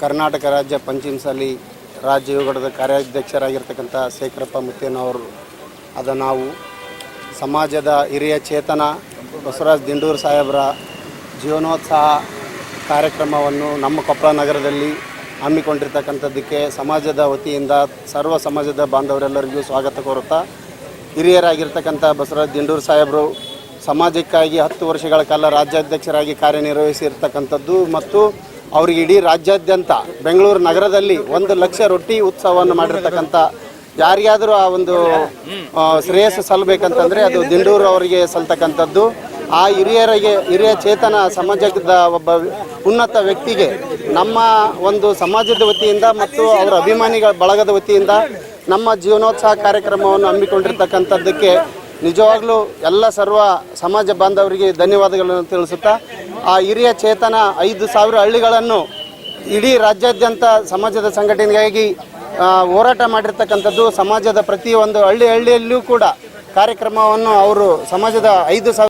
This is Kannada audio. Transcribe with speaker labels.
Speaker 1: ಕರ್ನಾಟಕ ರಾಜ್ಯ ಪಂಚಮಸಾಲಿ ರಾಜ್ಯ ಯುವಘಟಕದ ಕಾರ್ಯಾಧ್ಯಕ್ಷರಾಗಿರ್ತಕ್ಕಂಥ ಶೇಖರಪ್ಪ ಮುತ್ತೇನವರು ನಾವು ಸಮಾಜದ ಹಿರಿಯ ಚೇತನ ಬಸವರಾಜ ದಿಂಡೂರು ಸಾಹೇಬರ ಜೀವನೋತ್ಸವ ಕಾರ್ಯಕ್ರಮವನ್ನು ನಮ್ಮ ಕೊಪ್ಪಳ ನಗರದಲ್ಲಿ ಹಮ್ಮಿಕೊಂಡಿರ್ತಕ್ಕಂಥದ್ದಕ್ಕೆ ಸಮಾಜದ ವತಿಯಿಂದ ಸರ್ವ ಸಮಾಜದ ಬಾಂಧವರೆಲ್ಲರಿಗೂ ಸ್ವಾಗತ ಕೋರುತ್ತಾ, ಹಿರಿಯರಾಗಿರ್ತಕ್ಕಂಥ ಬಸವರಾಜ ದಿಂಡೂರು ಸಾಹೇಬರು ಸಮಾಜಕ್ಕಾಗಿ 10 ವರ್ಷಗಳ ಕಾಲ ರಾಜ್ಯಾಧ್ಯಕ್ಷರಾಗಿ ಕಾರ್ಯನಿರ್ವಹಿಸಿರ್ತಕ್ಕಂಥದ್ದು ಮತ್ತು ಅವರಿಗೆ ಇಡೀ ರಾಜ್ಯಾದ್ಯಂತ ಬೆಂಗಳೂರು ನಗರದಲ್ಲಿ 1 ಲಕ್ಷ ರೊಟ್ಟಿ ಉತ್ಸವವನ್ನು ಮಾಡಿರ್ತಕ್ಕಂಥ, ಯಾರಿಗಾದರೂ ಆ ಒಂದು ಶ್ರೇಯಸ್ಸು ಸಲ್ಲಬೇಕಂತಂದರೆ ಅದು ದಿಂಡೂರು ಅವರಿಗೆ ಸಲ್ತಕ್ಕಂಥದ್ದು. ಆ ಹಿರಿಯ ಚೇತನ ಸಮಾಜದ ಒಬ್ಬ ಉನ್ನತ ವ್ಯಕ್ತಿಗೆ ನಮ್ಮ ಒಂದು ಸಮಾಜದ ವತಿಯಿಂದ ಮತ್ತು ಅವರ ಅಭಿಮಾನಿಗಳ ಬಳಗದ ವತಿಯಿಂದ ನಮ್ಮ ಜೀವನೋತ್ಸವ ಕಾರ್ಯಕ್ರಮವನ್ನು ಹಮ್ಮಿಕೊಂಡಿರ್ತಕ್ಕಂಥದ್ದಕ್ಕೆ ನಿಜವಾಗ್ಲೂ ಎಲ್ಲ ಸರ್ವ ಸಮಾಜ ಬಾಂಧವರಿಗೆ ಧನ್ಯವಾದಗಳನ್ನು ತಿಳಿಸುತ್ತಾ, ಆ ಹಿರಿಯ ಚೇತನ 5,000 ಹಳ್ಳಿಗಳನ್ನು ಇಡೀ ರಾಜ್ಯಾದ್ಯಂತ ಸಮಾಜದ ಸಂಘಟನೆಗಾಗಿ ಹೋರಾಟ ಮಾಡಿರ್ತಕ್ಕಂಥದ್ದು. ಸಮಾಜದ ಪ್ರತಿಯೊಂದು ಹಳ್ಳಿಯಲ್ಲೂ ಕೂಡ ಕಾರ್ಯಕ್ರಮವನ್ನು ಅವರು ಸಮಾಜದ 5,000